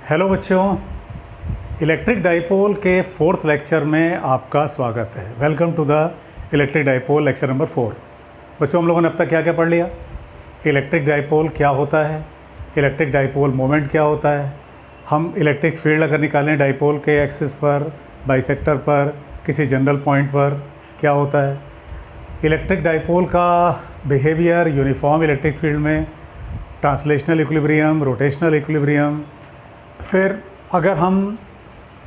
Hello बच्चों, electric dipole के fourth lecture में आपका स्वागत है। Welcome to the electric dipole lecture number 4। बच्चों, हम लोगों ने अब तक क्या क्या पढ़ लिया? इलेक्ट्रिक डाइपोल क्या होता है, इलेक्ट्रिक डाइपोल मोमेंट क्या होता है, हम इलेक्ट्रिक फील्ड अगर निकालें डाइपोल के एक्सिस पर, बाइसेक्टर पर, किसी जनरल पॉइंट पर क्या होता है, इलेक्ट्रिक डाइपोल का बिहेवियर यूनिफॉर्म इलेक्ट्रिक फील्ड में, ट्रांसलेशनल इक्विलिब्रियम, रोटेशनल इक्विलिब्रियम, फिर अगर हम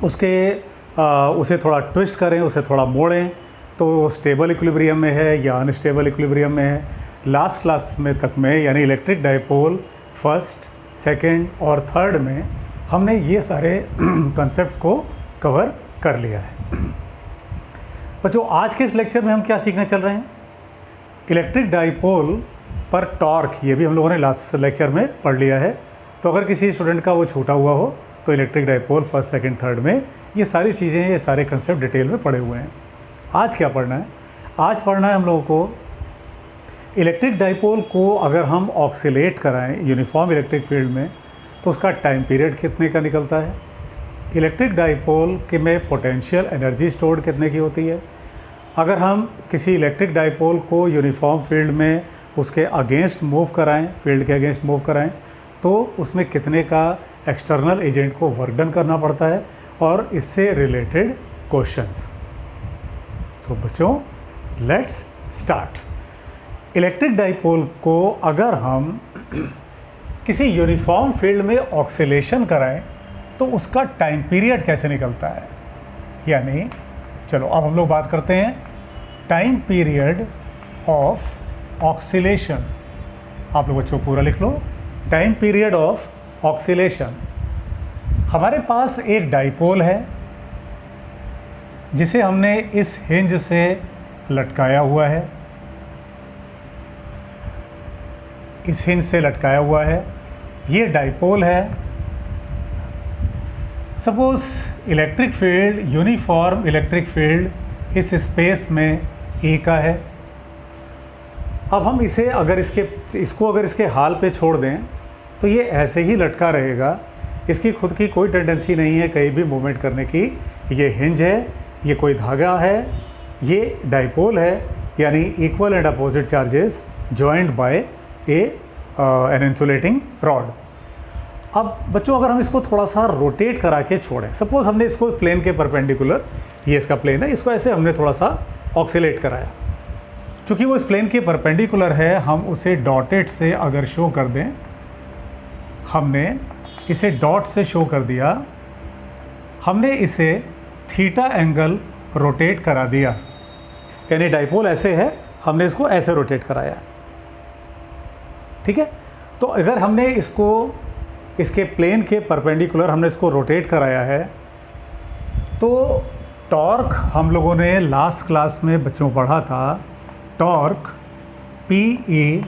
उसे थोड़ा ट्विस्ट करें, उसे थोड़ा मोड़ें तो स्टेबल इक्विलिब्रियम में है या अनस्टेबल इक्विलिब्रियम में है। लास्ट क्लास में तक में यानी इलेक्ट्रिक डाइपोल फर्स्ट, सेकंड और थर्ड में हमने ये सारे कॉन्सेप्ट्स को कवर कर लिया है। बच्चों, आज के इस लेक्चर में हम क्या सीखने चल रहे हैं? इलेक्ट्रिक डाइपोल पर टॉर्क, ये भी हम लोगों ने लास्ट लेक्चर में पढ़ लिया है। तो अगर किसी स्टूडेंट का वो छूटा हुआ हो तो electric dipole first, second, third में ये सारी चीज़ें, ये सारे कंसेप्ट डिटेल में पढ़े हुए हैं। आज क्या पढ़ना है? आज पढ़ना है हम लोगों को इलेक्ट्रिक डाइपोल को अगर हम ऑक्सीलेट कराएं यूनिफॉर्म इलेक्ट्रिक फील्ड में तो उसका टाइम पीरियड कितने का निकलता है, इलेक्ट्रिक डाइपोल के में पोटेंशियल एनर्जी स्टोर्ड कितने की होती है, अगर हम किसी इलेक्ट्रिक डाइपोल को यूनिफॉर्म फील्ड में उसके अगेंस्ट मूव कराएं, फील्ड के अगेंस्ट मूव कराएं तो उसमें कितने का एक्सटर्नल एजेंट को वर्क डन करना पड़ता है, और इससे रिलेटेड क्वेश्चंस। सो बच्चों, लेट्स स्टार्ट। इलेक्ट्रिक डाइपोल को अगर हम किसी यूनिफॉर्म फील्ड में ऑक्सीलेशन कराएं तो उसका टाइम पीरियड कैसे निकलता है। यानी चलो अब हम लोग बात करते हैं टाइम पीरियड ऑफ ऑक्सीलेशन। आप लोग बच्चों पूरा लिख लो, टाइम पीरियड ऑफ ऑक्सीलेशन। हमारे पास एक डाइपोल है जिसे हमने इस हिंज से लटकाया हुआ है, इस हिंज से लटकाया हुआ है। ये डाइपोल है। Suppose electric field, uniform electric field इस स्पेस में ए का है। अब हम इसे अगर इसको अगर इसके हाल पे छोड़ दें तो ये ऐसे ही लटका रहेगा। इसकी खुद की कोई टेंडेंसी नहीं है कहीं भी मूवमेंट करने की। ये हिंज है, ये कोई धागा है, ये डाइपोल है, यानी equal and opposite charges joined by an insulating rod. अब बच्चों, अगर हम इसको थोड़ा सा रोटेट करा के छोड़ें, सपोज हमने इसको प्लेन के परपेंडिकुलर, ये इसका प्लेन है, इसको ऐसे हमने थोड़ा सा ऑक्सीलेट कराया। चूँकि वो इस प्लेन के परपेंडिकुलर है, हम उसे डॉटेड से अगर शो कर दें, हमने इसे डॉट से शो कर दिया, हमने इसे थीटा एंगल रोटेट करा दिया। यानी डाइपोल ऐसे है, हमने इसको ऐसे रोटेट कराया। ठीक है? तो अगर हमने इसको इसके प्लेन के परपेंडिकुलर हमने इसको रोटेट कराया है तो टॉर्क हम लोगों ने लास्ट क्लास में बच्चों पढ़ा था, torque P E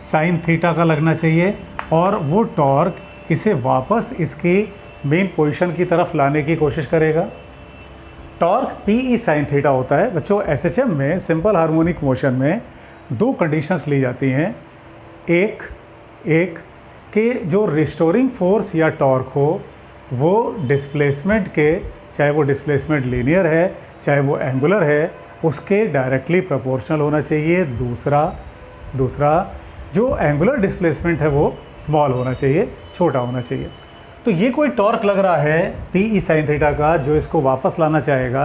sine theta का लगना चाहिए, और वो टॉर्क इसे वापस इसकी मेन पोजीशन की तरफ लाने की कोशिश करेगा। Torque P E sine theta होता है। बच्चों, एसएचएम में सिंपल हार्मोनिक मोशन में दो कंडीशंस ली जाती हैं। एक कि जो रिस्टोरिंग फोर्स या टॉर्क हो वो डिस्प्लेसमेंट के, चाहे वो डिस्प्लेसमेंट लीनियर है चाहे वो एंगुलर है, उसके डायरेक्टली प्रोपोर्शनल होना चाहिए। दूसरा जो एंगुलर डिस्प्लेसमेंट है वो स्मॉल होना चाहिए, छोटा होना चाहिए। तो ये कोई टॉर्क लग रहा है पी ई साइन थीटा का जो इसको वापस लाना चाहेगा।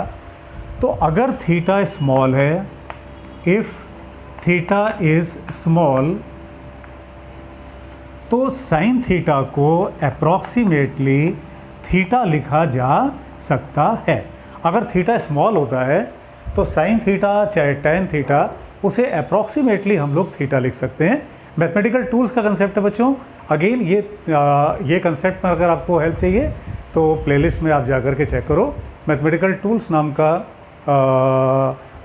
तो अगर थीटा स्मॉल है, इफ़ थीटा इज़ स्मॉल, तो साइन थीटा को अप्रॉक्सीमेटली थीटा लिखा जा सकता है। अगर थीटा स्मॉल होता है तो साइन थीटा चाहे टैन थीटा, उसे अप्रॉक्सीमेटली हम लोग थीटा लिख सकते हैं। मैथमेटिकल टूल्स का कंसेप्ट है बच्चों। अगेन ये कंसेप्ट में अगर आपको हेल्प चाहिए तो प्लेलिस्ट में आप जा कर के चेक करो, मैथमेटिकल टूल्स नाम का,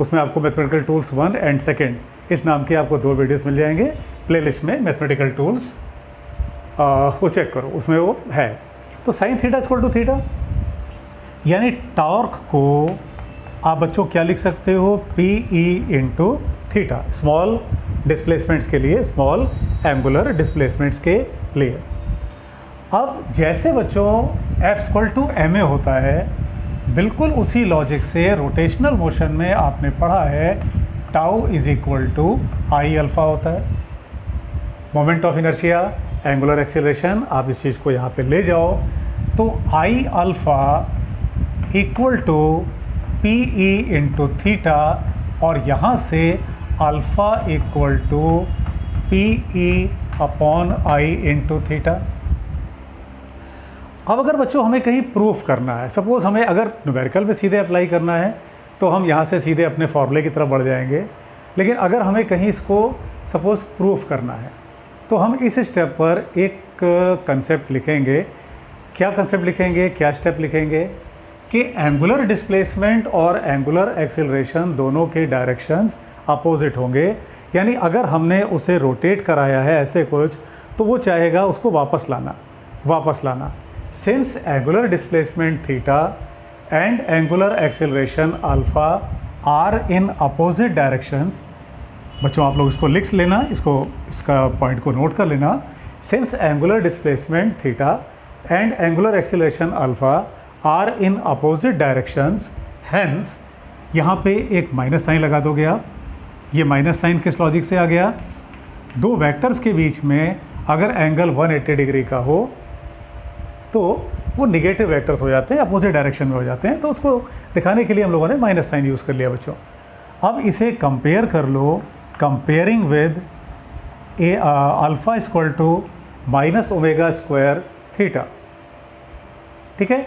उसमें आपको मैथमेटिकल टूल्स 1 एंड 2 इस नाम के आपको 2 वीडियोस मिल जाएंगे प्लेलिस्ट में। मैथमेटिकल टूल्स वो चेक करो, उसमें वो है। तो sine theta equal to theta, यानी टॉर्क को आप बच्चों क्या लिख सकते हो, P E into theta, small displacements के लिए, स्मॉल एंगुलर डिस्प्लेसमेंट्स के लिए। अब जैसे बच्चों F=ma होता है, बिल्कुल उसी लॉजिक से रोटेशनल मोशन में आपने पढ़ा है tau is equal to I alpha होता है। Moment of inertia, angular acceleration, आप इस चीज़ को यहाँ पे ले जाओ तो I alpha equal to P E into theta, और यहाँ से alpha equal to P E upon I into theta. अब अगर बच्चों हमें कहीं प्रूफ करना है, सपोज़ हमें अगर न्यूमेरिकल में सीधे अप्लाई करना है तो हम यहाँ से सीधे अपने फॉर्मूले की तरफ बढ़ जाएंगे, लेकिन अगर हमें कहीं इसको सपोज़ प्रूफ करना है तो हम इस स्टेप पर एक कंसेप्ट लिखेंगे। क्या कंसेप्ट लिखेंगे, क्या स्टेप लिखेंगे कि एंगुलर डिस्प्लेसमेंट और एंगुलर एक्सेलरेशन दोनों के डायरेक्शंस अपोजिट होंगे। यानी अगर हमने उसे रोटेट कराया है ऐसे कुछ, तो वो चाहेगा उसको वापस लाना। Since angular displacement theta and angular acceleration alpha are in opposite directions, बच्चों आप लोग इसको लिख लेना, इसका पॉइंट को नोट कर लेना। Since angular displacement theta and angular acceleration alpha are in opposite directions, hence यहाँ पे एक माइनस साइन लगा दोगे आप। ये माइनस साइन किस लॉजिक से आ गया, दो वेक्टर्स के बीच में अगर एंगल 180 डिग्री का हो तो वो निगेटिव वेक्टर्स हो जाते हैं, अपोजिट डायरेक्शन में हो जाते हैं, तो उसको दिखाने के लिए हम लोगों ने माइनस साइन यूज़ कर लिया बच्चों। अब इसे कंपेयर कर लो, comparing with alpha equal to minus omega square theta, ठीक है,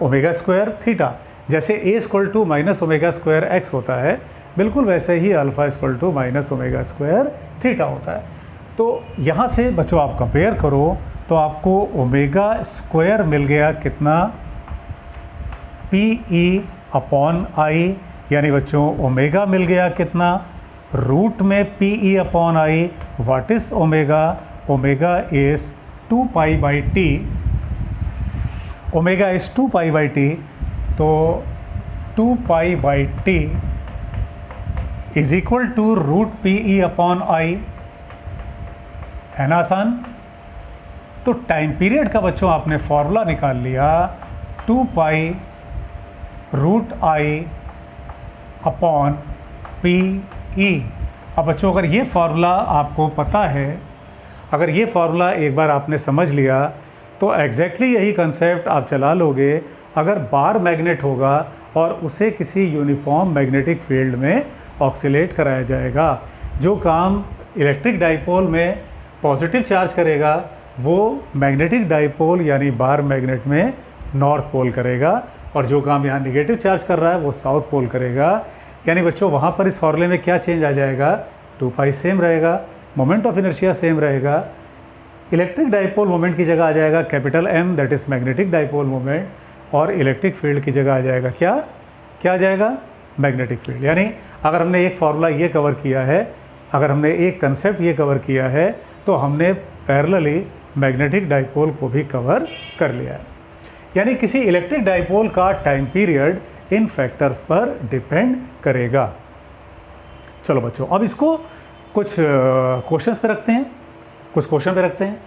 ओमेगा स्क्वायर थीटा। जैसे a equal to minus omega square x होता है, बिल्कुल वैसे ही alpha equal to minus omega square theta होता है। तो यहाँ से बच्चों आप कंपेयर करो तो आपको ओमेगा स्क्वायर मिल गया कितना, पी ई अपॉन आई, यानी बच्चों ओमेगा मिल गया कितना, रूट में P E upon I. What is omega, omega is 2 pi by T, omega is 2 pi by T, तो 2 pi by T is equal to root P E upon I, है ना आसान। तो टाइम पीरियड का बच्चों आपने formula निकाल लिया, 2 pi root I upon P E. अब बच्चों अगर ये फार्मूला आपको पता है, अगर ये फार्मूला एक बार आपने समझ लिया तो एग्जैक्टली यही कंसेप्ट आप चला लोगे अगर बार मैग्नेट होगा और उसे किसी यूनिफॉर्म मैग्नेटिक फील्ड में ऑक्सीलेट कराया जाएगा। जो काम इलेक्ट्रिक डाइपोल में पॉजिटिव चार्ज करेगा वो मैग्नेटिक डाइपोल यानी बार मैग्नेट में नॉर्थ पोल करेगा, और जो काम यहाँ निगेटिव चार्ज कर रहा है वो साउथ पोल करेगा। यानी बच्चों वहाँ पर इस फॉर्मूले में क्या चेंज आ जाएगा, 2 पाई सेम रहेगा, मोमेंट ऑफ इनर्शिया सेम रहेगा, इलेक्ट्रिक डाइपोल मोमेंट की जगह आ जाएगा capital M, that is magnetic dipole moment, और इलेक्ट्रिक फील्ड की जगह आ जाएगा क्या आ जाएगा, मैग्नेटिक फील्ड। यानी अगर हमने एक फार्मूला ये कवर किया है, अगर हमने एक कंसेप्ट ये कवर किया है, तो हमने पैरेलली मैग्नेटिक डाइपोल को भी कवर कर लिया है। यानी किसी इलेक्ट्रिक डाइपोल का टाइम पीरियड इन फैक्टर्स पर डिपेंड करेगा। चलो बच्चों अब इसको कुछ क्वेश्चंस पे रखते हैं, कुछ क्वेश्चन पे रखते हैं।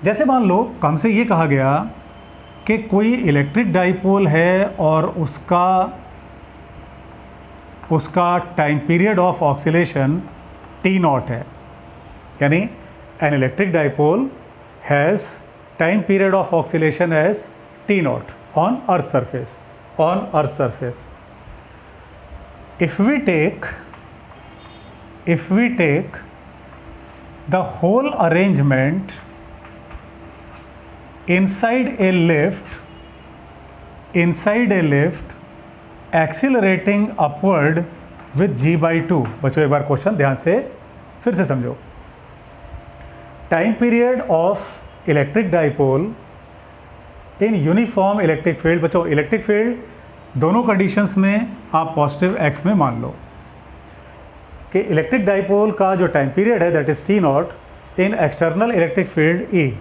जैसे मान लो हमसे ये कहा गया कि कोई इलेक्ट्रिक डाइपोल है और उसका time period of oscillation T0 है, यानी an electric dipole has time period of oscillation as T0 on earth surface. If we take the whole arrangement inside a lift accelerating upward with g/2, बच्चों एक बार question ध्यान से फिर से समझो। Time period of electric dipole in uniform electric field, बच्चों electric field दोनों conditions में आप पॉजिटिव x में मान लो कि इलेक्ट्रिक डाइपोल का जो टाइम पीरियड है that is T0 in external electric field E।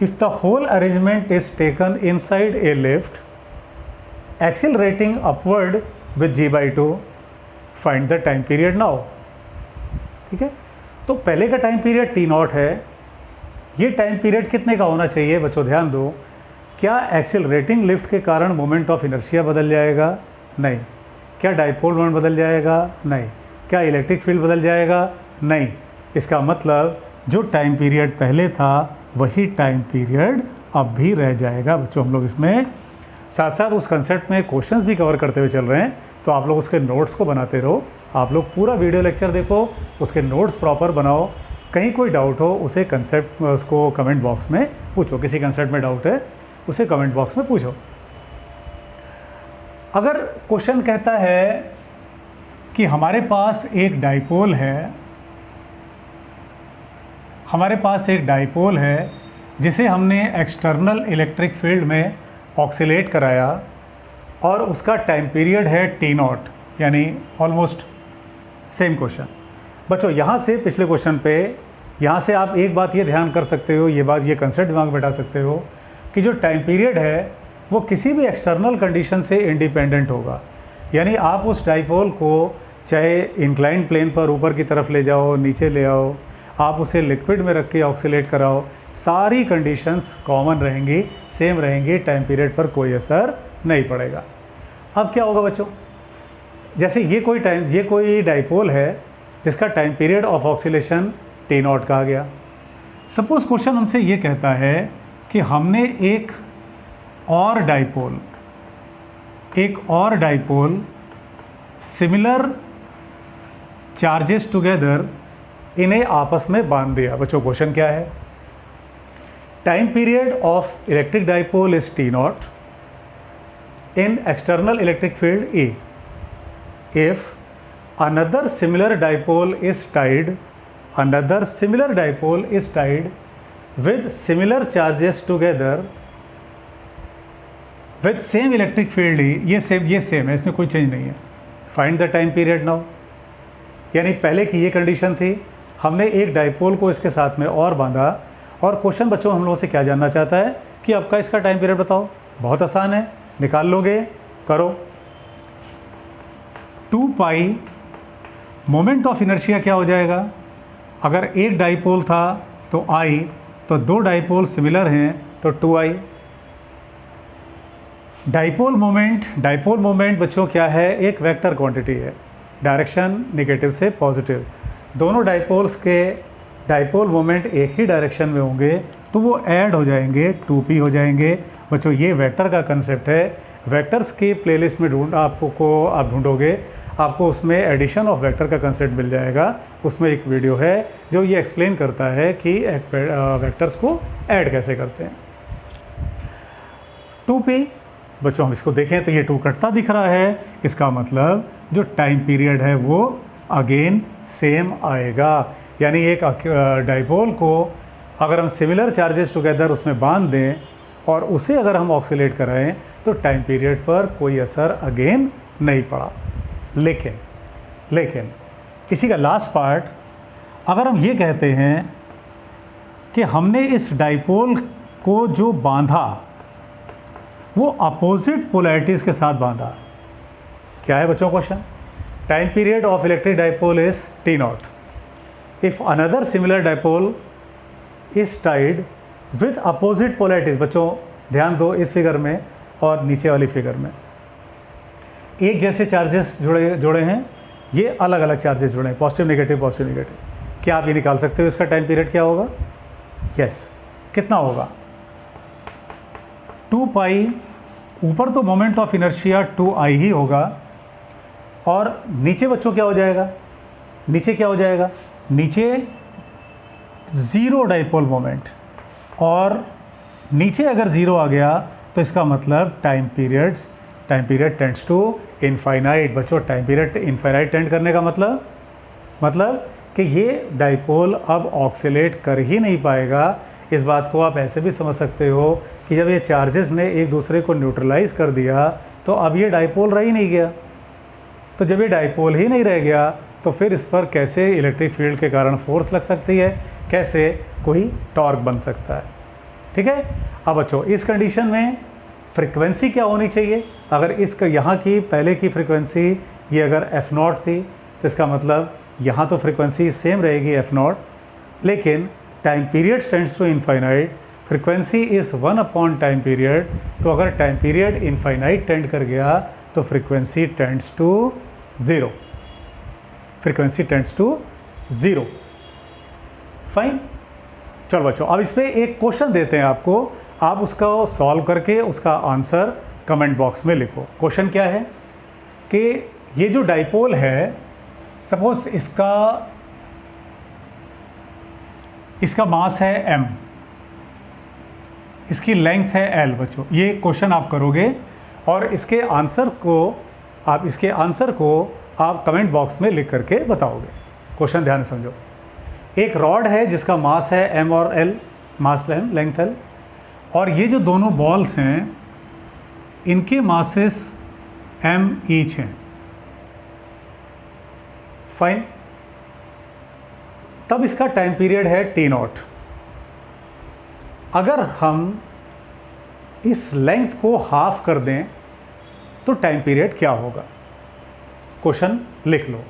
If the whole arrangement is taken inside a lift accelerating upward with g/2, find the time period now. ठीक है, तो पहले का टाइम पीरियड T0 है, ये time period कितने का होना चाहिए बच्चों, ध्यान दो। क्या एक्सेलरेटिंग लिफ्ट के कारण मोमेंट ऑफ इनर्शिया बदल जाएगा? नहीं। क्या डाइपोल मोमेंट बदल जाएगा? नहीं। क्या इलेक्ट्रिक फील्ड बदल जाएगा? नहीं। इसका मतलब जो टाइम पीरियड पहले था वही टाइम पीरियड अब भी रह जाएगा। बच्चों हम लोग इसमें साथ साथ उस कंसेप्ट में क्वेश्चंस भी कवर करते हुए चल रहे हैं, तो आप लोग उसके नोट्स को बनाते रहो। आप लोग पूरा वीडियो लेक्चर देखो, उसके नोट्स प्रॉपर बनाओ। कहीं कोई डाउट हो उसे कंसेप्ट उसको कमेंट बॉक्स में पूछो। किसी कंसेप्ट में डाउट है उसे कमेंट बॉक्स में पूछो। अगर क्वेश्चन कहता है कि हमारे पास एक डाइपोल है, हमारे पास एक डाइपोल है जिसे हमने एक्सटर्नल इलेक्ट्रिक फील्ड में ऑक्सीलेट कराया और उसका टाइम पीरियड है t0, यानी ऑलमोस्ट सेम क्वेश्चन। बच्चों यहाँ से पिछले क्वेश्चन पे, यहाँ से आप एक बात ये ध्यान कर सकते हो, ये बात, ये कंसेप्ट दिमाग में बैठा सकते हो कि जो टाइम पीरियड है वो किसी भी एक्सटर्नल कंडीशन से इंडिपेंडेंट होगा। यानी आप उस डाइपोल को चाहे इंक्लाइंड प्लेन पर ऊपर की तरफ ले जाओ, नीचे ले आओ, आप उसे लिक्विड में रख के ऑक्सीलेट कराओ, सारी कंडीशंस कॉमन रहेंगी, सेम रहेंगी, टाइम पीरियड पर कोई असर नहीं पड़ेगा। अब क्या होगा बच्चों, जैसे ये कोई डाइपोल है जिसका time period of oscillation t0 कहा गया। सपोज क्वेश्चन हमसे ये कहता है कि हमने एक और डाइपोल सिमिलर चार्जेस टुगेदर इन्हें आपस में बांध दिया। बच्चों क्वेश्चन क्या है? Time period of electric dipole is t0 in external electric field E. If another similar dipole is tied with similar charges together with same electric field E, ये same है, इसमें कोई चेंज नहीं है। Find the time period now. यानी पहले की ये कंडीशन थी, हमने एक डाइपोल को इसके साथ में और बांधा, और क्वेश्चन बच्चों हम लोगों से क्या जानना चाहता है कि आपका इसका टाइम पीरियड बताओ। बहुत आसान है, निकाल लोगे, करो। 2 पाई मोमेंट ऑफ इनर्शिया क्या हो जाएगा? अगर एक डाइपोल था तो I, तो दो डाइपोल सिमिलर हैं तो 2I। डाइपोल मोमेंट बच्चों क्या है? एक वेक्टर क्वांटिटी है, डायरेक्शन नेगेटिव से पॉजिटिव। दोनों डाइपोल्स के डाइपोल मोमेंट एक ही डायरेक्शन में होंगे तो वो ऐड हो जाएंगे, 2p हो जाएंगे। बच्चों ये वेक्टर का कंसेप्ट है। वेक्टर्स की प्लेलिस्ट में आप ढूंढोगे, आपको उसमें एडिशन ऑफ वेक्टर का कंसेप्ट मिल जाएगा। उसमें एक वीडियो है जो ये एक्सप्लेन करता है कि वेक्टर्स को ऐड कैसे करते हैं। 2p बच्चों हम इसको देखें तो ये 2 कटता दिख रहा है, इसका मतलब जो टाइम पीरियड है वो अगेन सेम आएगा। यानी एक डाइपोल को अगर हम सिमिलर चार्जेस टुगेदर उसमें बांध दें और उसे अगर हम ऑक्सीलेट कराएं तो टाइम पीरियड पर कोई असर अगेन नहीं पड़ा। लेकिन इसी का लास्ट पार्ट, अगर हम ये कहते हैं कि हमने इस डाइपोल को जो बांधा वो अपोजिट पोलैरिटीज़ के साथ बांधा। क्या है बच्चों question? Time period of electric dipole is t0 if another similar dipole is tied with opposite polarities. बच्चों ध्यान दो, इस फिगर में और नीचे वाली फिगर में एक जैसे चार्जेस जुड़े हैं, ये अलग अलग चार्जेस जुड़े हैं, पॉजिटिव नेगेटिव। क्या आप ये निकाल सकते हो इसका टाइम पीरियड क्या होगा? यस, कितना होगा? 2 पाई, ऊपर तो मोमेंट ऑफ इनर्शिया 2I ही होगा, और नीचे बच्चों क्या हो जाएगा? नीचे 0 डाइपोल मोमेंट, और नीचे अगर 0 आ गया तो इसका मतलब time period tends to infinite. बच्चों टाइम पीरियड इनफाइनाइट टेंड करने का मतलब कि ये डाइपोल अब ऑक्सीलेट कर ही नहीं पाएगा। इस बात को आप ऐसे भी समझ सकते हो कि जब ये चार्जेस ने एक दूसरे को न्यूट्रलाइज कर दिया तो अब ये डाइपोल रह ही नहीं गया। तो जब ये डाइपोल ही नहीं रह गया तो फिर इस पर कैसे इलेक्ट्रिक फील्ड के कारण फोर्स लग सकती है, कैसे कोई टॉर्क बन सकता है? ठीक है। अब बच्चों इस कंडीशन में फ्रीक्वेंसी क्या होनी चाहिए? अगर यहाँ की पहले की फ्रीक्वेंसी ये अगर f0 थी तो इसका मतलब यहाँ तो फ्रीक्वेंसी सेम रहेगी f0, लेकिन time period tends to infinite, frequency is 1 upon time period. तो अगर टाइम पीरियड इनफाइनाइट टेंड कर गया तो frequency tends to 0, frequency tends to 0। Fine. चलो बच्चों, अब इस पर एक क्वेश्चन देते हैं आपको, आप उसका सॉल्व करके उसका आंसर कमेंट बॉक्स में लिखो। क्वेश्चन क्या है कि ये जो डाइपोल है, सपोज इसका मास है m, इसकी लेंथ है l। बच्चों ये क्वेश्चन आप करोगे और इसके आंसर को आप कमेंट बॉक्स में लिख करके बताओगे। क्वेश्चन ध्यान से समझो। एक रॉड है जिसका मास है m और l, मास m, लेंथ l, और ये जो दोनों बॉल्स हैं इनके मासेस m ईच हैं। फाइन। तब इसका टाइम पीरियड है t0। अगर हम इस लेंथ को हाफ कर दें तो टाइम पीरियड क्या होगा? क्वेश्चन लिख लो।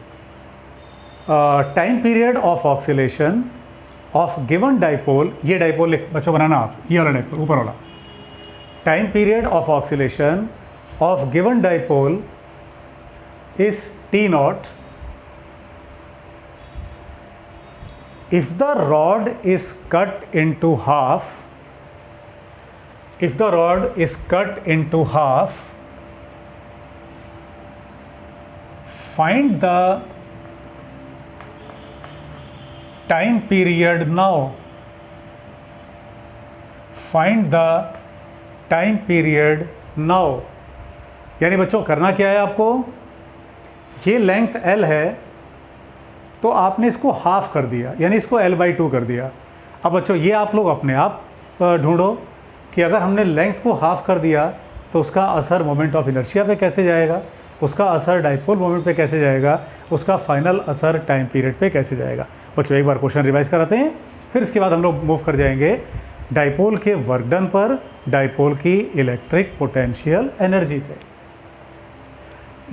Time period of oscillation of given dipole, ये डाइपोल बच्चों बनाना आप, ये वाला डाइपोल ऊपर वाला। Time period of oscillation of given dipole is t0 if the rod is cut into half, if the rod is cut into half, find the time period now, find the time period now। यानी बच्चों करना क्या है आपको, ये length L है तो आपने इसको हाफ कर दिया, यानी इसको L/2 कर दिया। अब बच्चों ये आप लोग अपने आप ढूंढो कि अगर हमने लेंथ को हाफ कर दिया तो उसका असर मोमेंट ऑफ इनर्शिया पे कैसे जाएगा, उसका असर डाइपोल मोमेंट पे कैसे जाएगा, उसका फाइनल असर टाइम पीरियड पे कैसे जाएगा। बच्चों एक बार क्वेश्चन रिवाइज कराते हैं, फिर इसके बाद हम लोग मूव कर जाएंगे डाइपोल के वर्क डन पर, डाइपोल की इलेक्ट्रिक पोटेंशियल एनर्जी पे।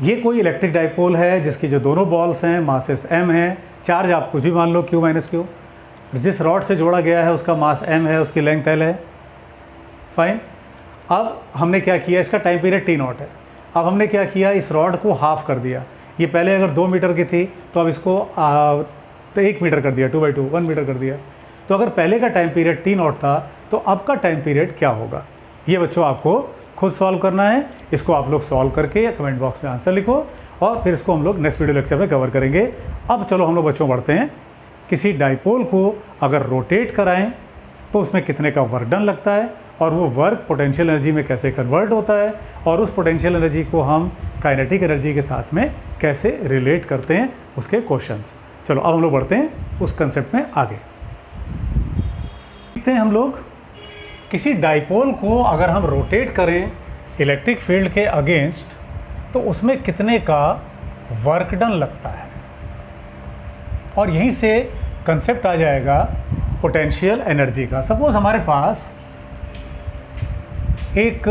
ये कोई इलेक्ट्रिक डाइपोल है जिसकी जो दोनों बॉल्स हैं मासेस m है, चार्ज आप कुछ भी मान लो q माइनस क्यू, जिस रॉड से जोड़ा गया है उसका मास m है, उसकी लेंथ l है। फाइन। अब हमने क्या किया, इसका टाइम पीरियड t0 है। अब हमने क्या किया, इस रॉड को हाफ कर दिया। ये पहले अगर 2 मीटर की थी तो अब इसको तो 1 मीटर कर दिया, 2/2 1 मीटर कर दिया। तो अगर पहले का टाइम पीरियड t0 था तो अब का टाइम पीरियड क्या होगा, ये बच्चों आपको खुद सॉल्व करना है। इसको आप लोग सॉल्व करके कमेंट बॉक्स में आंसर लिखो और फिर इसको हम लोग नेक्स्ट वीडियो लेक्चर में कवर करेंगे। अब चलो हम लोग बच्चों बढ़ते हैं। किसी डाइपोल को अगर रोटेट कराएं तो उसमें कितने का वर्क डन लगता है और वो वर्क पोटेंशियल एनर्जी में कैसे कन्वर्ट होता है और उस पोटेंशियल एनर्जी को हम काइनेटिक एनर्जी के साथ में कैसे रिलेट करते हैं, उसके क्वेश्चंस। चलो अब हम लोग बढ़ते हैं उस कंसेप्ट में आगे। देखते हैं हम लोग किसी डाइपोल को अगर हम रोटेट करें इलेक्ट्रिक फील्ड के अगेंस्ट तो उसमें कितने का वर्क डन लगता है, और यहीं से कंसेप्ट आ जाएगा पोटेंशियल एनर्जी का। सपोज हमारे पास एक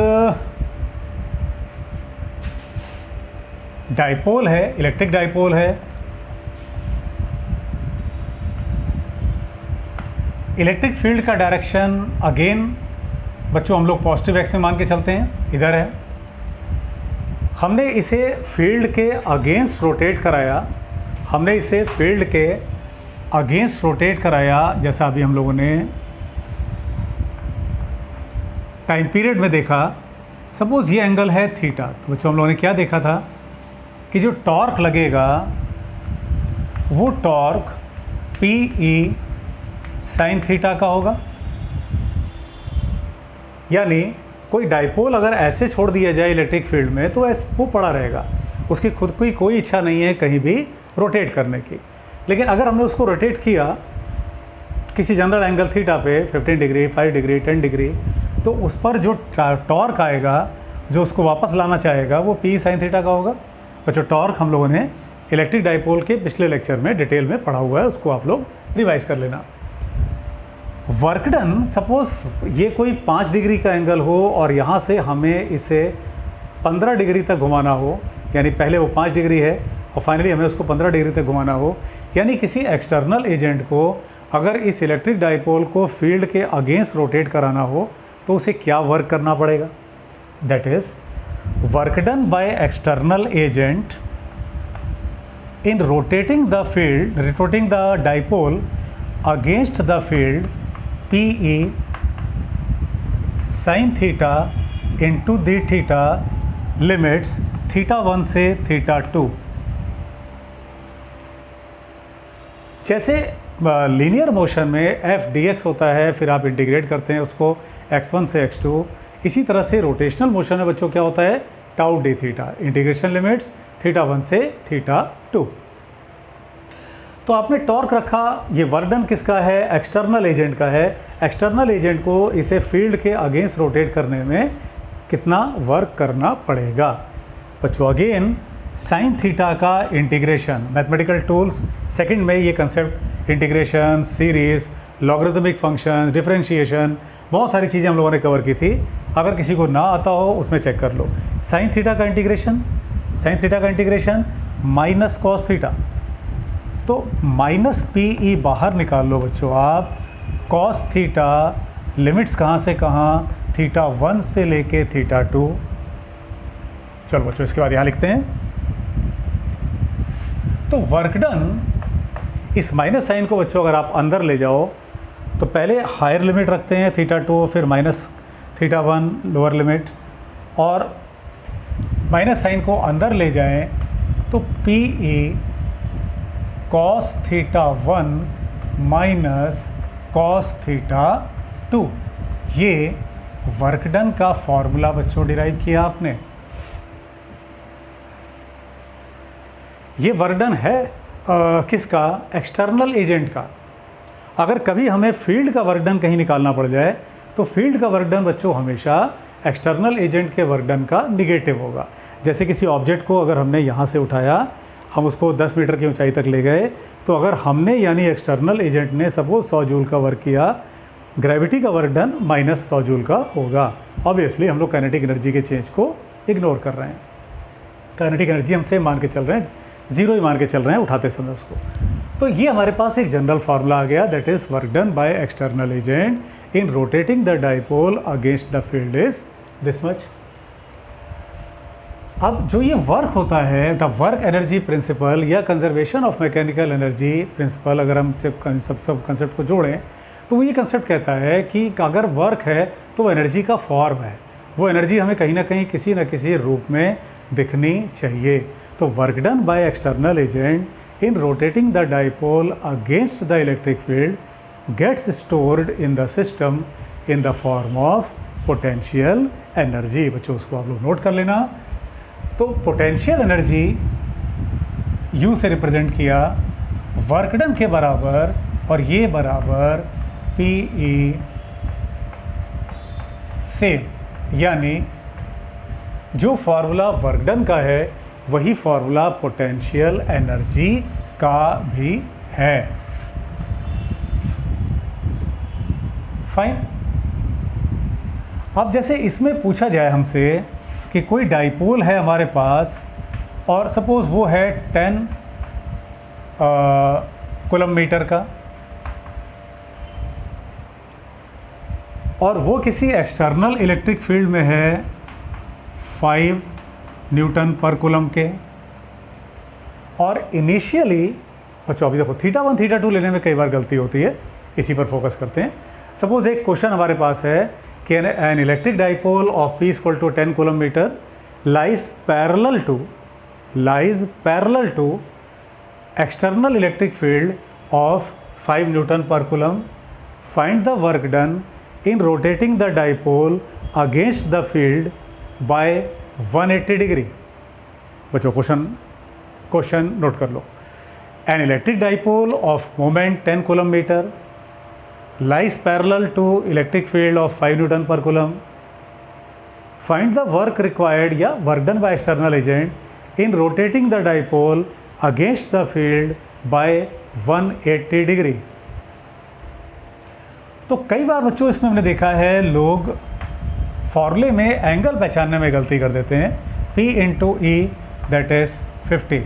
डाइपोल है, इलेक्ट्रिक डाइपोल है। इलेक्ट्रिक फील्ड का डायरेक्शन अगेन बच्चों हम लोग पॉजिटिव एक्स में मान के चलते हैं, इधर है। हमने इसे फील्ड के अगेंस्ट रोटेट कराया, हमने इसे फील्ड के अगेंस्ट रोटेट कराया, जैसा अभी हम लोगों ने टाइम पीरियड में देखा। सपोज़ ये एंगल है थीटा, तो बच्चों हम लोगों ने क्या देखा था कि जो टॉर्क लगेगा वो टॉर्क PE साइन थीटा का होगा। यानी कोई डाइपोल अगर ऐसे छोड़ दिया जाए इलेक्ट्रिक फील्ड में तो वो पड़ा रहेगा, उसकी खुद की कोई इच्छा नहीं है कहीं भी रोटेट करने की। लेकिन अगर हमने उसको रोटेट किया किसी जनरल एंगल थीटा पे 15 डिग्री, 5 डिग्री, 10 डिग्री, तो उस पर जो टॉर्क आएगा जो उसको वापस लाना चाहेगा वो PE साइन थीटा का होगा। बच्चों टॉर्क हम लोगों ने इलेक्ट्रिक डाइपोल के पिछले लेक्चर में डिटेल में पढ़ा हुआ है, उसको आप लोग रिवाइज कर लेना। वर्क डन, सपोज ये कोई 5 डिग्री का एंगल हो और यहाँ से हमें इसे 15 डिग्री तक घुमाना हो, यानी पहले वो 5 डिग्री है और फाइनली हमें उसको 15 डिग्री तक घुमाना हो, यानी किसी एक्सटर्नल एजेंट को अगर इस इलेक्ट्रिक डाइपोल को फील्ड के अगेंस्ट रोटेट कराना हो तो उसे क्या वर्क करना पड़ेगा? That is work done by external agent in rotating the dipole against the field PE sin theta into d theta limits theta 1 से theta 2। जैसे लीनियर मोशन में एफ डी एक्स होता है, फिर आप इंटीग्रेट करते हैं उसको x1 से x2, इसी तरह से रोटेशनल मोशन में बच्चों क्या होता है? Tau D theta, integration limits theta 1 से थीटा 2। तो आपने टॉर्क रखा, ये वर्क डन किसका है? एक्सटर्नल एजेंट का है। एक्सटर्नल एजेंट को इसे फील्ड के अगेंस्ट रोटेट करने में कितना वर्क करना पड़ेगा? बच्चों अगेन साइन थीटा का इंटीग्रेशन, मैथमेटिकल टूल्स सेकंड में ये concept integration, series, logarithmic function, differentiation, बहुत सारी चीज़ें हम लोगों ने कवर की थी। अगर किसी को ना आता हो उसमें चेक कर लो। साइन थीटा का इंटीग्रेशन माइनस कॉस थीटा, तो माइनस पी ई बाहर निकाल लो बच्चों आप। कॉस थीटा लिमिट्स कहाँ से कहाँ? थीटा 1 से लेके थीटा 2। चलो बच्चों इसके बाद यहाँ लिखते हैं। तो वर्क डन, इस माइनस साइन को बच्चों अगर आप अंदर ले जाओ तो पहले हायर लिमिट रखते हैं थीटा 2, फिर माइनस थीटा 1 लोअर लिमिट, और माइनस साइन को अंदर ले जाएं तो P E cos theta 1 minus cos theta 2, ये वर्क डन का फॉर्मूला बच्चों डिराइव किया आपने। ये वर्क डन है किसका? एक्सटर्नल एजेंट का। अगर कभी हमें फील्ड का वर्क डन कहीं निकालना पड़ जाए तो फील्ड का वर्क डन बच्चों हमेशा एक्सटर्नल एजेंट के वर्क डन का निगेटिव होगा। जैसे किसी ऑब्जेक्ट को अगर हमने यहाँ से उठाया, हम उसको 10 मीटर की ऊंचाई तक ले गए, तो अगर हमने यानी एक्सटर्नल एजेंट ने सपोज 100 जूल का वर्क किया, ग्रेविटी का वर्क डन माइनस 100 जूल का होगा। ऑब्वियसली हम लोग काइनेटिक एनर्जी के चेंज को इग्नोर कर रहे हैं। काइनेटिक एनर्जी हमसे मान के चल रहे हैं, जीरो ही मान के चल रहे हैं उठाते समय उसको। तो ये हमारे पास एक जनरल फार्मूला आ गया, that is work done by external agent in rotating the dipole against the field is this much. अब जो ये वर्क होता है, द वर्क एनर्जी प्रिंसिपल या conservation of mechanical energy principal, अगर हम सब कंसेप्ट को जोड़ें तो वो ये कंसेप्ट कहता है कि अगर वर्क है तो वो एनर्जी का फॉर्म है, वो एनर्जी हमें कहीं ना कहीं किसी न किसी रूप में दिखनी चाहिए। तो work done by external agent in rotating the dipole against the electric field gets stored in the system in the form of potential energy. बच्चों उसको आप लोग नोट कर लेना। तो पोटेंशियल एनर्जी U से रिप्रेजेंट किया वर्क डन के बराबर, और ये बराबर पी ई से, यानी जो फार्मूला वर्क डन का है वही फार्मूला पोटेंशियल एनर्जी का भी है। फाइन। अब जैसे इसमें पूछा जाए हमसे कि कोई डाइपोल है हमारे पास और सपोज़ वो है 10 कूलम मीटर का, और वो किसी एक्सटर्नल इलेक्ट्रिक फील्ड में है 5 न्यूटन पर कूलम के, और इनिशियली बच्चों अभी देखो थीटा 1 थीटा 2 लेने में कई बार गलती होती है, इसी पर फोकस करते हैं। सपोज़ एक क्वेश्चन हमारे पास है कि an electric dipole of P = 10 coulomb metre lies parallel to external electric field of 5 Newton per coulomb. Find the work done in rotating the dipole against the field by 180 degree. बच्चों question note कर लो। An electric dipole of moment 10 coulomb meter lies parallel to electric field of 5 Newton per coulomb. Find the work required या work done by external agent in rotating the dipole against the field by 180 degree. तो कई बार बच्चों इसमें हमने देखा है लोग फॉर्मूले में एंगल पहचानने में गलती कर देते हैं। P × E that is 50।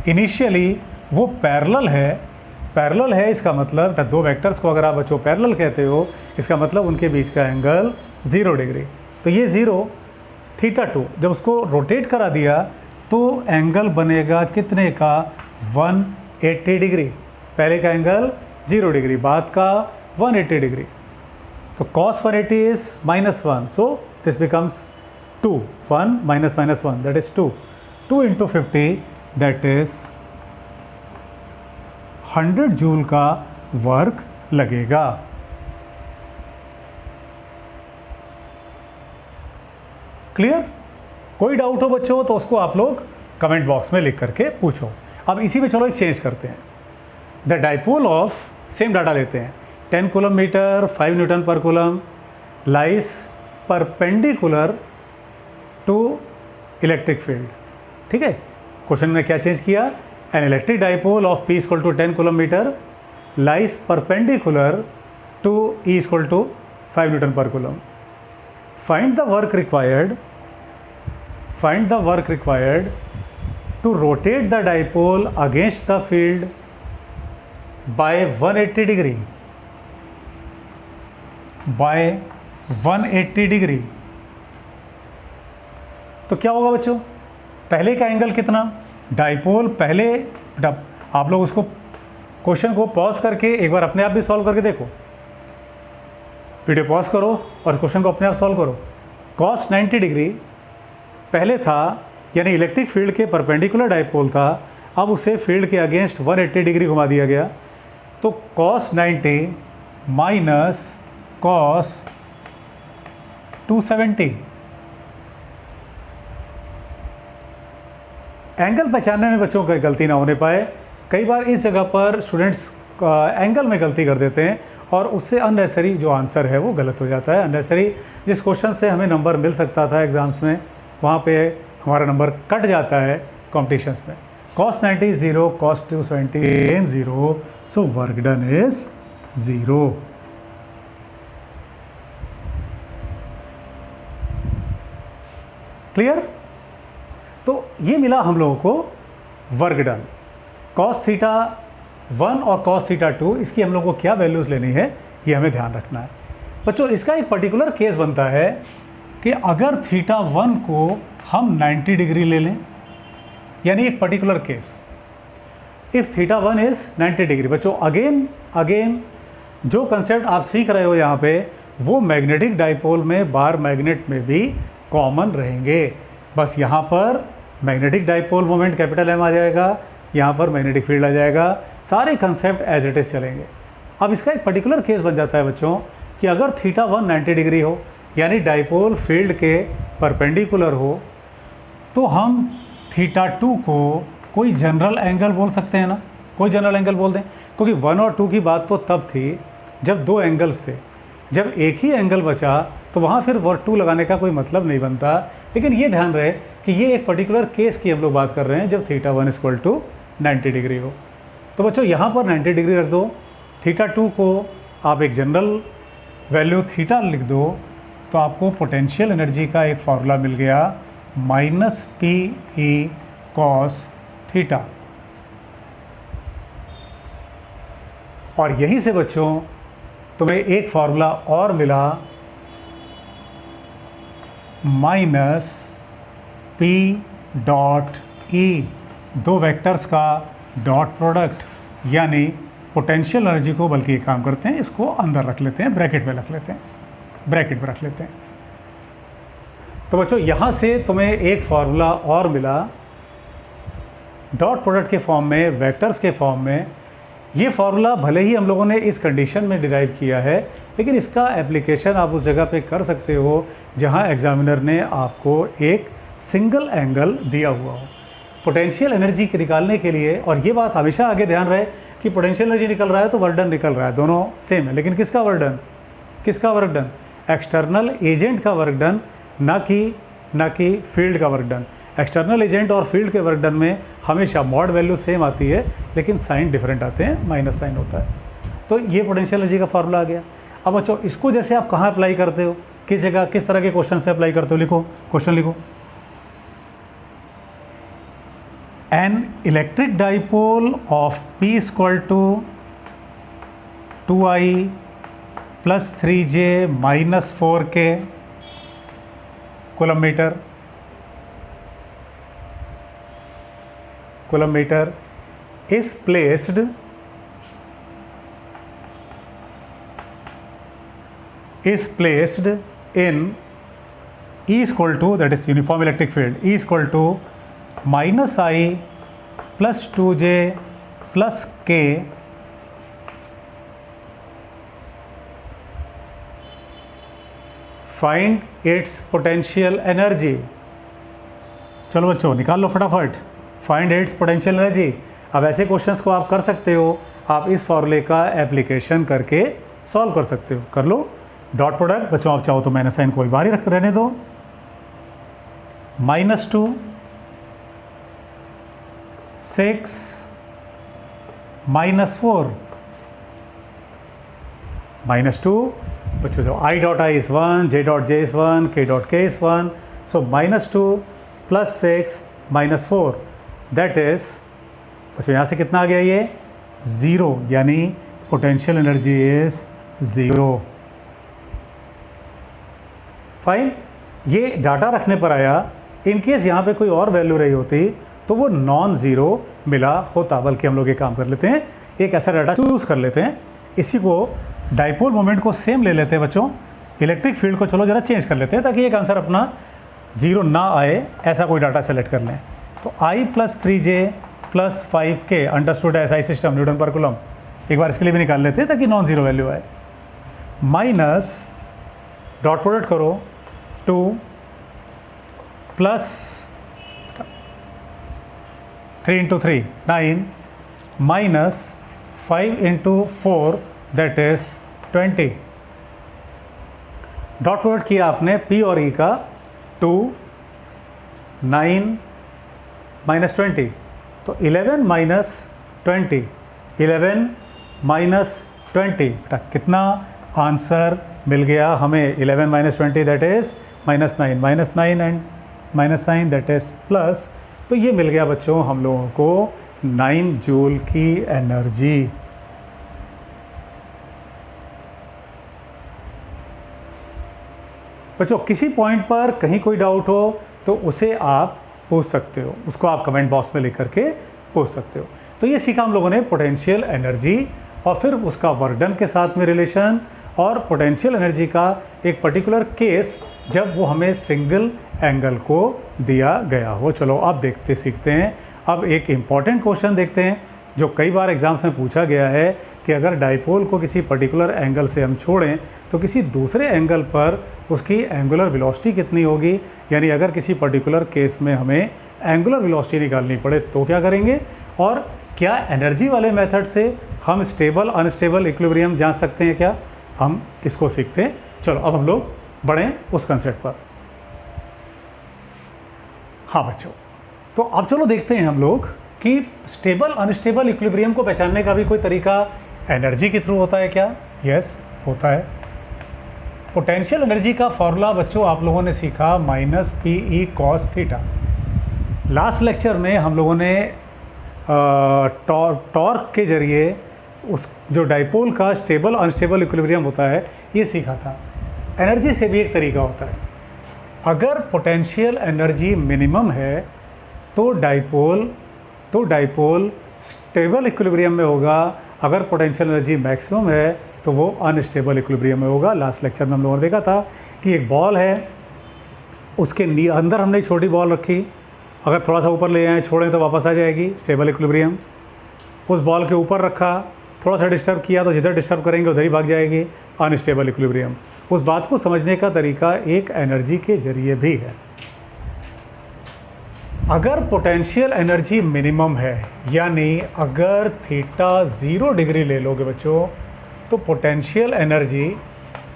Initially वो पैरेलल है पैरेलल है इसका मतलब दो वेक्टर्स को अगर आप बच्चों पैरेलल कहते हो इसका मतलब उनके बीच का एंगल 0 डिग्री। तो ये 0 θ2 जब उसको रोटेट करा दिया तो एंगल बनेगा कितने का 180 डिग्री। पहले का एंगल 0 डिग्री, बाद का 180 डिग्री। तो cos 180 is -1, so this becomes 2, 1 minus minus 1, that is 2. 2 into 50, that is 100 joule का वर्क लगेगा। क्लियर? कोई डाउट हो बच्चों तो उसको आप लोग कमेंट बॉक्स में लिख करके पूछो। अब इसी में चलो एक चेंज करते हैं। The dipole of, same data लेते हैं, 10 coulomb metre 5 newton per coulomb lies perpendicular to electric field. ठीक है, क्वेश्चन में क्या चेंज किया, an electric dipole of P equal to 10 coulomb metre lies perpendicular to E equal to 5 newton per coulomb. Find the work required to rotate the dipole against the field by 180 degree, by 180 degree. तो क्या होगा बच्चों, पहले का angle कितना, dipole पहले, आप लोग उसको क्वेश्चन को पॉज करके एक बार अपने आप भी सॉल्व करके देखो, वीडियो पॉज करो और क्वेश्चन को अपने आप सॉल्व करो। cos 90 डिग्री पहले था, यानी इलेक्ट्रिक फील्ड के परपेंडिकुलर डाइपोल था, अब उसे फील्ड के अगेंस्ट 180 डिग्री घुमा दिया गया। तो cos 90 माइनस cos 270। एंगल पहचानने में बच्चों को गलती ना होने पाए, कई बार इस जगह पर स्टूडेंट्स एंगल में गलती कर देते हैं और उससे अननेसेसरी जो आंसर है वो गलत हो जाता है। अननेसेसरी जिस क्वेश्चन से हमें नंबर मिल सकता था एग्ज़ाम्स में, वहाँ पे हमारा नंबर कट जाता है कॉम्पिटिशन्स में। cos 90 0, cos 270 0, so work done is 0। Clear? तो ये मिला हम लोगों को वर्क डन। cos θ1 और cos θ2 इसकी हम लोगों को क्या वैल्यूज़ लेनी है ये हमें ध्यान रखना है बच्चों। इसका एक पर्टिकुलर केस बनता है कि अगर θ1 को हम 90 डिग्री ले लें, यानी एक particular case, if θ1 is 90 degree. बच्चों अगेन जो कंसेप्ट आप सीख रहे हो यहाँ पे वो मैग्नेटिक डाइपोल में बार मैग्नेट में भी कॉमन रहेंगे। बस यहाँ पर magnetic dipole moment capital M आ जाएगा, यहाँ पर मैग्नेटिक फील्ड आ जाएगा, सारे कंसेप्ट एज इट इज़ चलेंगे। अब इसका एक पर्टिकुलर केस बन जाता है बच्चों कि अगर θ1 90 डिग्री हो, यानी डाइपोल फील्ड के परपेंडिकुलर हो, तो हम θ2 को कोई जनरल एंगल बोल सकते हैं ना, कोई जनरल एंगल बोल दें, क्योंकि 1 और 2 की बात तो तब थी जब दो एंगल्स थे। जब एक ही एंगल बचा तो वहाँ फिर वर्ड 2 लगाने का कोई मतलब नहीं बनता। लेकिन ये ध्यान रहे कि ये एक पर्टिकुलर केस की हम लोग बात कर रहे हैं जब θ1 इक्वल टू 90 डिग्री हो। तो बच्चों यहाँ पर 90 डिग्री रख दो, θ2 को आप एक जनरल वैल्यू θ लिख दो, तो आपको पोटेंशियल एनर्जी का एक फार्मूला मिल गया -PE cos θ। और यहीं से बच्चों तुम्हें एक फार्मूला और मिला -P.E, दो वेक्टर्स का डॉट प्रोडक्ट, यानी पोटेंशियल एनर्जी को, बल्कि एक काम करते हैं इसको अंदर रख लेते हैं, ब्रैकेट में रख लेते हैं, ब्रैकेट में रख लेते हैं। तो बच्चों यहाँ से तुम्हें एक फार्मूला और मिला डॉट प्रोडक्ट के फॉर्म में, वेक्टर्स के फॉर्म में। ये फार्मूला भले ही हम लोगों ने इस कंडीशन में डिराइव किया है, लेकिन इसका एप्लीकेशन आप उस जगह पे कर सकते हो जहाँ एग्जामिनर ने आपको एक सिंगल एंगल दिया हुआ हो पोटेंशियल एनर्जी के निकालने के लिए। और ये बात हमेशा आगे ध्यान रहे कि पोटेंशियल एनर्जी निकल रहा है तो वर्क डन निकल रहा है, दोनों सेम है। लेकिन किसका वर्क डन, किसका वर्क डन? एक्सटर्नल एजेंट का वर्क डन, ना कि फील्ड का वर्क डन। एक्सटर्नल एजेंट और फील्ड के वर्क डन में हमेशा मॉड वैल्यू सेम आती है, लेकिन साइन डिफरेंट आते हैं, माइनस साइन होता है। तो ये पोटेंशियल एनर्जी का फार्मूला आ गया। अब बच्चों इसको जैसे आप कहाँ अप्लाई करते हो, किस जगह, किस तरह के क्वेश्चन से अप्लाई करते हो, लिखो, क्वेश्चन लिखो। An electric dipole of P equal to 2i plus 3j minus 4k coulomb metre is placed in E equal to, that is uniform electric field, E equal to minus I plus 2j plus k find its potential energy। चलो बच्चों निकाल लो फटाफट, find its potential energy. अब ऐसे questions को आप कर सकते हो, आप इस फॉर्मूले का एप्लीकेशन करके सॉल्व कर सकते हो। कर लो डॉट प्रोडक्ट बच्चों, आप चाहो तो माइनस साइन कोई बाहर ही रख रहने दो। -2 6 -4 -2 बच्चों, जो i dot i is 1, j dot j is 1, k dot k is 1, so -2 plus 6 -4 that is बच्चों यहाँ से कितना आ गया, ये 0, यानी पोटेंशियल एनर्जी इज 0। फाइन, ये डाटा रखने पर आया। इन केस यहाँ पे कोई और वैल्यू रही होती तो वो नॉन ज़ीरो मिला होता, बल्कि हम लोग ये काम कर लेते हैं, एक ऐसा डाटा चूज़ कर लेते हैं, इसी को डाइपोल मोमेंट को सेम ले लेते हैं बच्चों, इलेक्ट्रिक फील्ड को चलो ज़रा चेंज कर लेते हैं ताकि एक आंसर अपना 0 ना आए, ऐसा कोई डाटा सेलेक्ट कर लें। तो i plus 3j plus 5k understood SI system Newton per coulomb, एक बार इसके लिए भी निकाल लेते हैं ताकि नॉन ज़ीरो वैल्यू आए। माइनस डॉट प्रोडक्ट करो 2 plus 3 × 3 9 minus 5 × 4 that is 20। Dot product किया आपने P और E का, 2 9 माइनस 20, तो 11 माइनस 20, 11 माइनस 20 बेटा कितना आंसर मिल गया हमें, 11 minus 20 that is -9 and -9 that is plus, तो ये मिल गया बच्चों हम लोगों को 9 जूल की एनर्जी। बच्चों किसी पॉइंट पर कहीं कोई डाउट हो तो उसे आप पूछ सकते हो, उसको आप कमेंट बॉक्स में लिख करके पूछ सकते हो। तो ये सीखा हम लोगों ने पोटेंशियल एनर्जी और फिर उसका वर्क डन के साथ में रिलेशन, और पोटेंशियल एनर्जी का एक पर्टिकुलर केस जब वो हमें सिंगल एंगल को दिया गया हो। चलो अब देखते सीखते हैं। अब एक इम्पॉर्टेंट क्वेश्चन देखते हैं जो कई बार एग्जाम्स में पूछा गया है कि अगर डाइपोल को किसी पर्टिकुलर एंगल से हम छोड़ें तो किसी दूसरे एंगल पर उसकी एंगुलर वेलोसिटी कितनी होगी, यानी अगर किसी पर्टिकुलर केस में हमें एंगुलर वेलोसिटी निकालनी पड़े तो क्या करेंगे, और क्या एनर्जी वाले मेथड से हम स्टेबल अनस्टेबल इक्विलिब्रियम जान सकते हैं क्या, हम इसको सीखते हैं। चलो अब हम लोग बढ़ें उस कंसेप्ट पर। हाँ बच्चों, तो अब चलो देखते हैं हम लोग कि स्टेबल अनस्टेबल इक्विलिब्रियम को पहचानने का भी कोई तरीका एनर्जी के थ्रू होता है क्या। यस होता है। पोटेंशियल एनर्जी का फॉर्मूला बच्चों आप लोगों ने सीखा -PE cos theta. Last lecture में हम लोगों ने टॉर्क के जरिए उस जो डाइपोल का स्टेबल अनस्टेबल इक्विलिब्रियम होता है ये सीखा था। एनर्जी से भी एक तरीका होता है, अगर पोटेंशियल एनर्जी मिनिमम है तो डाइपोल स्टेबल इक्विलिब्रियम में होगा, अगर पोटेंशियल एनर्जी मैक्सिमम है तो वो अनस्टेबल इक्विलिब्रियम में होगा। लास्ट लेक्चर में हम लोगों ने देखा था कि एक बॉल है, उसके अंदर हमने एक छोटी बॉल रखी, अगर थोड़ा सा ऊपर ले आए छोड़ें तो वापस आ जाएगी स्टेबल इक्विलिब्रियम। उस बॉल के ऊपर रखा, थोड़ा सा डिस्टर्ब किया तो जिधर डिस्टर्ब करेंगे उधर ही भाग जाएगी, अनस्टेबल इक्विलिब्रियम। उस बात को समझने का तरीका एक एनर्जी के जरिए भी है। अगर पोटेंशियल एनर्जी मिनिमम है, यानी अगर थीटा 0 डिग्री ले लोगे बच्चों, तो पोटेंशियल एनर्जी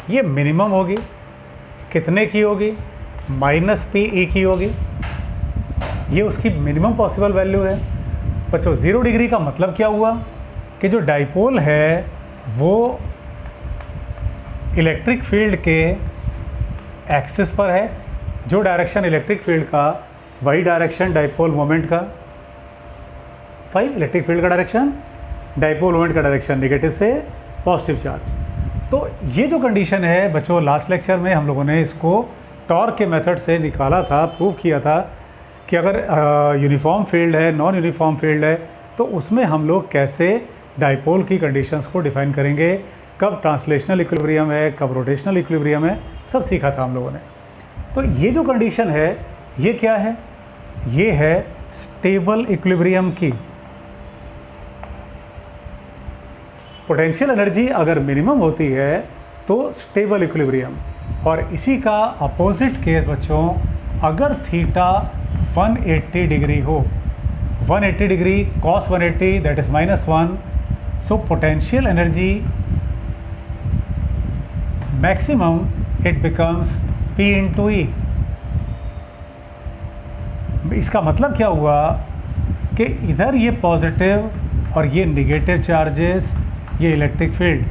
ये मिनिमम होगी। कितने की होगी? -PE की होगी। ये उसकी मिनिमम पॉसिबल वैल्यू है। बच्चों 0 डिग्री का मतलब क्या हुआ कि जो डाइपोल है वो इलेक्ट्रिक फील्ड के एक्सिस पर है, जो डायरेक्शन इलेक्ट्रिक फील्ड का वही डायरेक्शन डाइपोल मोमेंट का। फाइन, इलेक्ट्रिक फील्ड का डायरेक्शन, डाइपोल मोमेंट का डायरेक्शन नेगेटिव से पॉजिटिव चार्ज। तो ये जो कंडीशन है बच्चों, लास्ट लेक्चर में हम लोगों ने इसको टॉर्क के मेथड से निकाला था, प्रूव किया था कि अगर यूनिफॉर्म फील्ड है, नॉन यूनिफॉर्म फील्ड है, तो उसमें हम लोग कैसे डाइपोल की कंडीशंस को डिफाइन करेंगे, कब ट्रांसलेशनल इक्विलिब्रियम है, कब रोटेशनल इक्विलिब्रियम है, सब सीखा था हम लोगों ने। तो ये जो कंडीशन है ये क्या है? ये है स्टेबल इक्विलिब्रियम की। पोटेंशियल एनर्जी अगर मिनिमम होती है तो स्टेबल इक्विलिब्रियम, और इसी का अपोजिट केस बच्चों, अगर थीटा 180 डिग्री हो, 180 degree cos 180 that is -1, so potential energy maximum it becomes P into E. इसका मतलब क्या हुआ कि इधर ये पॉजिटिव और ये निगेटिव चार्जेस, ये इलेक्ट्रिक फील्ड,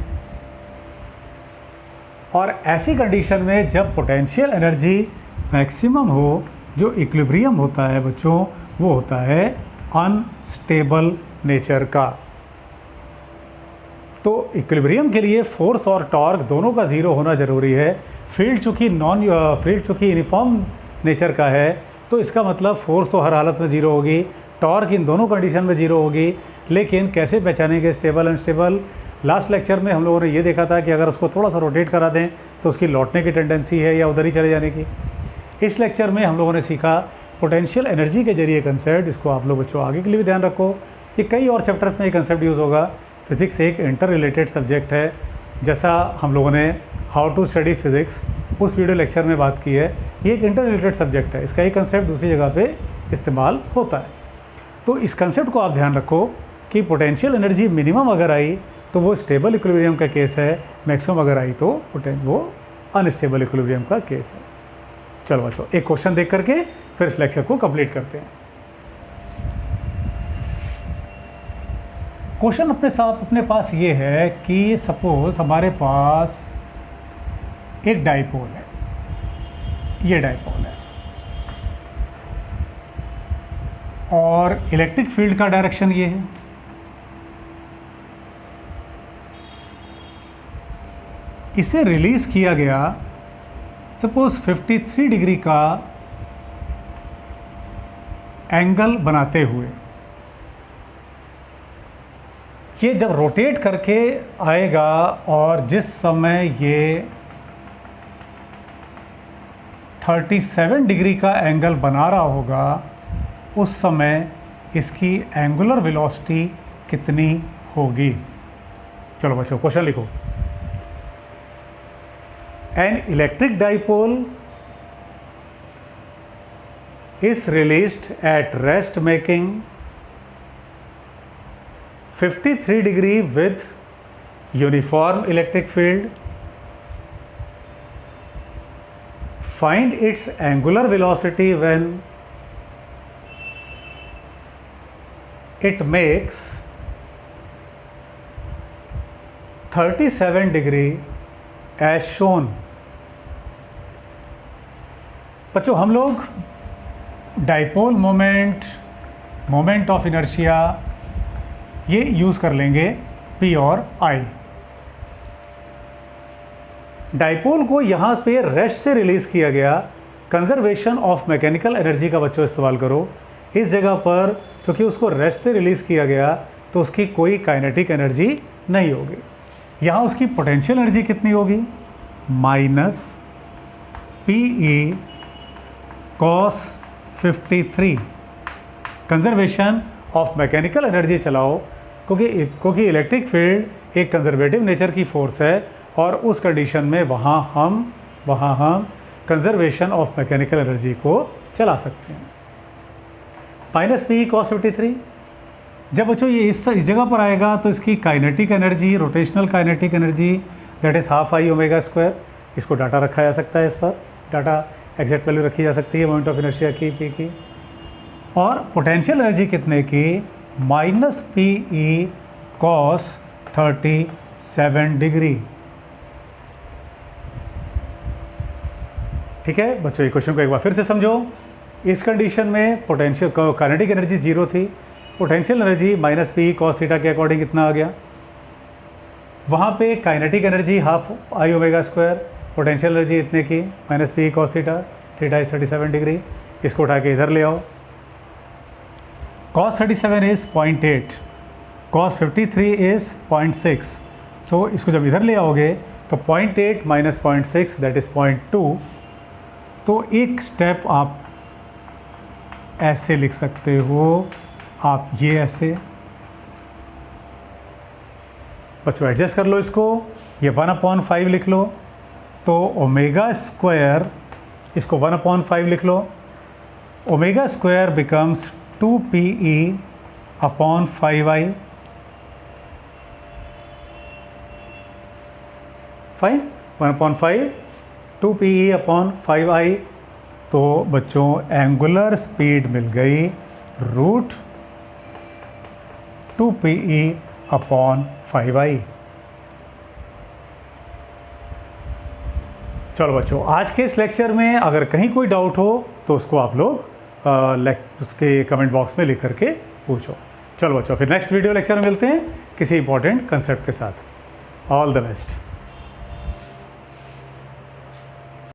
और ऐसी कंडीशन में जब पोटेंशियल एनर्जी मैक्सिमम हो, जो इक्विलिब्रियम होता है बच्चों वो होता है अनस्टेबल नेचर का। तो इक्विलिब्रियम के लिए फोर्स और टॉर्क दोनों का ज़ीरो होना ज़रूरी है। फील्ड चूँकि यूनिफॉर्म नेचर का है तो इसका मतलब फोर्स तो हर हालत में ज़ीरो होगी, टॉर्क इन दोनों कंडीशन में ज़ीरो होगी। लेकिन कैसे पहचानेंगे स्टेबल अनस्टेबल? लास्ट लेक्चर में हम लोगों ने ये देखा था कि अगर उसको थोड़ा सा रोटेट करा दें तो उसकी लौटने की टेंडेंसी है या उधर ही चले जाने की। इस लेक्चर में हम लोगों ने सीखा पोटेंशियल एनर्जी के जरिए कंसेप्ट। इसको आप लोग बच्चों आगे के लिए भी ध्यान रखो, ये कई और चैप्टर्स में ये कंसेप्ट यूज़ होगा। फिज़िक्स एक इंटर रिलेटेड सब्जेक्ट है, जैसा हम लोगों ने हाउ टू स्टडी फिज़िक्स उस वीडियो लेक्चर में बात की है। ये एक इंटर रिलेटेड सब्जेक्ट है, इसका एक कंसेप्ट दूसरी जगह पे इस्तेमाल होता है। तो इस कंसेप्ट को आप ध्यान रखो कि पोटेंशियल एनर्जी मिनिमम अगर आई तो वो स्टेबल इक्विलिब्रियम का केस है, मैक्सिमम अगर आई तो वो अनस्टेबल इक्विलिब्रियम का केस है। चलो बच्चों, एक क्वेश्चन देख करके फिर इस लेक्चर को कंप्लीट करते हैं। क्वेश्चन अपने पास ये है कि सपोज हमारे पास एक डाइपोल है, ये डाइपोल है, और इलेक्ट्रिक फील्ड का डायरेक्शन ये है। इसे रिलीज़ किया गया सपोज 53 डिग्री का एंगल बनाते हुए। ये जब रोटेट करके आएगा और जिस समय ये 37 डिग्री का एंगल बना रहा होगा उस समय इसकी एंगुलर वेलोसिटी कितनी होगी? चलो बच्चों क्वेश्चन लिखो। An electric dipole is released at rest making 53 degree with uniform electric field. Find its angular velocity when it makes 37 degree as shown। बच्चों हम लोग डाइपोल मोमेंट ऑफ इनर्शिया ये यूज़ कर लेंगे P और I। डाइपोल को यहाँ पे रेस्ट से रिलीज़ किया गया, कंजर्वेशन ऑफ मैकेनिकल एनर्जी का बच्चों इस्तेमाल करो। इस जगह पर क्योंकि उसको रेस्ट से रिलीज़ किया गया तो उसकी कोई काइनेटिक एनर्जी नहीं होगी। यहाँ उसकी पोटेंशियल एनर्जी कितनी होगी? -PE cos 53। Conservation of mechanical energy चलाओ, क्योंकि इलेक्ट्रिक फील्ड एक कंजर्वेटिव नेचर की फोर्स है और उस कंडीशन में वहाँ हम कंजर्वेशन ऑफ मैकेनिकल एनर्जी को चला सकते हैं। -PE cos 53। जब बच्चों ये इस जगह पर आएगा तो इसकी kinetic energy, rotational kinetic energy that is ½ I omega square. इसको डाटा रखा जा सकता है, इस पर डाटा एग्जैक्ट वैल्यू रखी जा सकती है मोमेंट ऑफ इनर्शिया की P की। और पोटेंशियल एनर्जी कितने की? -PE cos 37 degree. ठीक है बच्चों, ये क्वेश्चन को एक बार फिर से समझो। इस कंडीशन में पोटेंशियल काइनेटिक एनर्जी 0 थी, potential energy -PE cos theta के अकॉर्डिंग कितना आ गया? वहाँ पे kinetic energy half I omega square, potential energy इतने की minus P cos theta, theta is 37 degree. इसको उठा के इधर ले आओ। cos 37 is 0.8, cos 53 is 0.6। सो इसको जब इधर ले आओगे तो 0.8 माइनस 0.6 दैट इज़ 0.2। तो एक स्टेप आप ऐसे लिख सकते हो, आप ये ऐसे बच्चों एडजस्ट कर लो इसको, ये 1/5 लिख लो। तो ओमेगा स्क्वायर, इसको 1/5 लिख लो। Omega square becomes 2PE upon 5I, 1/5 2PE upon 5I। तो बच्चों एंगुलर स्पीड मिल गई रूट 2PE अपॉन 5I। चलो बच्चों, आज के इस लेक्चर में अगर कहीं कोई डाउट हो तो उसको आप लोग उसके कमेंट बॉक्स में लिख करके पूछो। चलो बच्चों, फिर नेक्स्ट वीडियो लेक्चर में मिलते हैं किसी इंपॉर्टेंट कंसेप्ट के साथ। All the best.